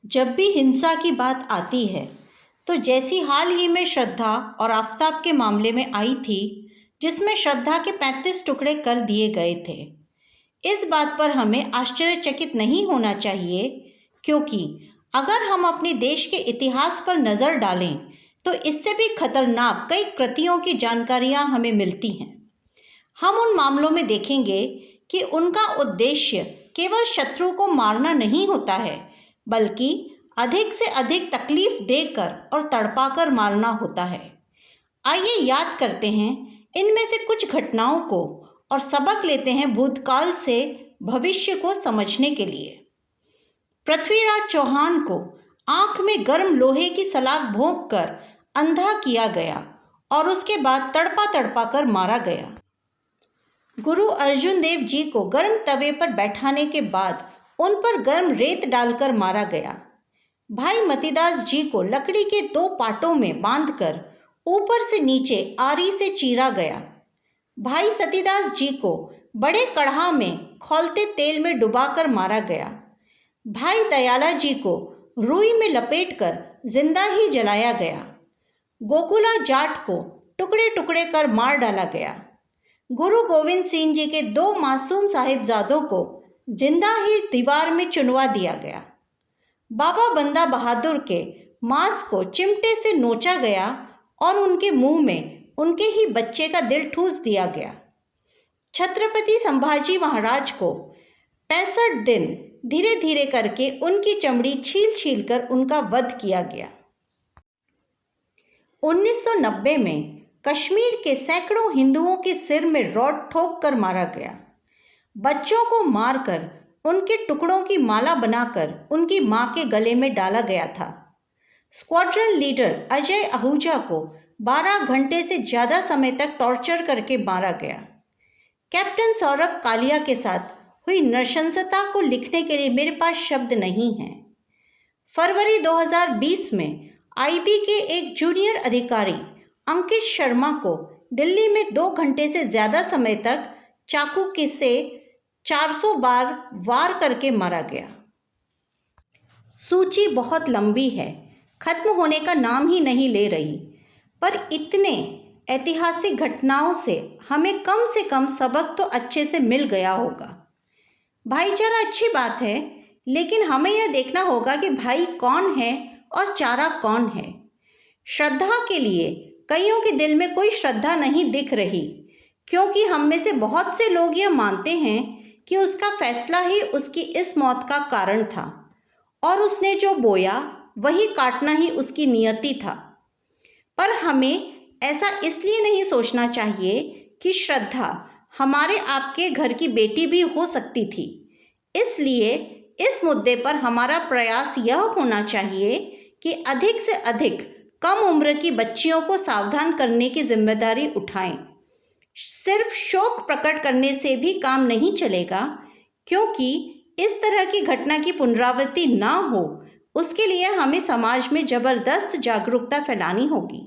जब भी हिंसा की बात आती है तो जैसी हाल ही में श्रद्धा और आफताब के मामले में आई थी, जिसमें श्रद्धा के 35 टुकड़े कर दिए गए थे, इस बात पर हमें आश्चर्यचकित नहीं होना चाहिए, क्योंकि अगर हम अपने देश के इतिहास पर नज़र डालें तो इससे भी खतरनाक कई कृतियों की जानकारियां हमें मिलती हैं। हम उन मामलों में देखेंगे कि उनका उद्देश्य केवल शत्रु को मारना नहीं होता है, बल्कि अधिक से अधिक तकलीफ देकर और तड़पाकर मारना होता है। आइए याद करते हैं इनमें से कुछ घटनाओं को और सबक लेते हैं भूतकाल से भविष्य को समझने के लिए। पृथ्वीराज चौहान को आंख में गर्म लोहे की सलाख भोंक कर अंधा किया गया और उसके बाद तड़पा तड़पा कर मारा गया। गुरु अर्जुन देव जी को गर्म तवे पर बैठाने के बाद उन पर गर्म रेत डालकर मारा गया। भाई मतीदास जी को लकड़ी के 2 पाटों में बांधकर ऊपर से नीचे आरी से चीरा गया। भाई सतीदास जी को बड़े कढ़ा में खौलते तेल में डुबाकर मारा गया। भाई दयाला जी को रुई में लपेटकर जिंदा ही जलाया गया। गोकुला जाट को टुकड़े टुकड़े कर मार डाला गया। गुरु गोविंद सिंह जी के 2 मासूम साहिबजादों को जिंदा ही दीवार में चुनवा दिया गया। बाबा बंदा बहादुर के मांस को चिमटे से नोचा गया और उनके मुंह में उनके ही बच्चे का दिल ठूस दिया गया। छत्रपति संभाजी महाराज को 65 दिन धीरे धीरे करके उनकी चमड़ी छील छील कर उनका वध किया गया। 1990 में कश्मीर के सैकड़ों हिंदुओं के सिर में रॉड ठोक कर मारा गया। बच्चों को मारकर उनके टुकड़ों की माला बनाकर उनकी मां के गले में डाला गया था। स्क्वाड्रन लीडर अजय आहूजा को 12 घंटे से ज़्यादा समय तक टॉर्चर करके मारा गया। कैप्टन सौरभ कालिया के साथ हुई नृशंसता को लिखने के लिए मेरे पास शब्द नहीं हैं। फरवरी 2020 में आईबी के एक जूनियर अधिकारी अंकित शर्मा को दिल्ली में 2 घंटे से ज़्यादा समय तक चाकू से 400 बार वार करके मारा गया। सूची बहुत लंबी है, खत्म होने का नाम ही नहीं ले रही, पर इतने ऐतिहासिक घटनाओं से हमें कम से कम सबक तो अच्छे से मिल गया होगा। भाईचारा अच्छी बात है, लेकिन हमें यह देखना होगा कि भाई कौन है और चारा कौन है। श्रद्धा के लिए कईयों के दिल में कोई श्रद्धा नहीं दिख रही, क्योंकि हम में से बहुत से लोग यह मानते हैं कि उसका फैसला ही उसकी इस मौत का कारण था और उसने जो बोया वही काटना ही उसकी नियति था। पर हमें ऐसा इसलिए नहीं सोचना चाहिए कि श्रद्धा हमारे आपके घर की बेटी भी हो सकती थी। इसलिए इस मुद्दे पर हमारा प्रयास यह होना चाहिए कि अधिक से अधिक कम उम्र की बच्चियों को सावधान करने की जिम्मेदारी उठाएं। सिर्फ शोक प्रकट करने से भी काम नहीं चलेगा, क्योंकि इस तरह की घटना की पुनरावृत्ति ना हो, उसके लिए हमें समाज में जबरदस्त जागरूकता फैलानी होगी।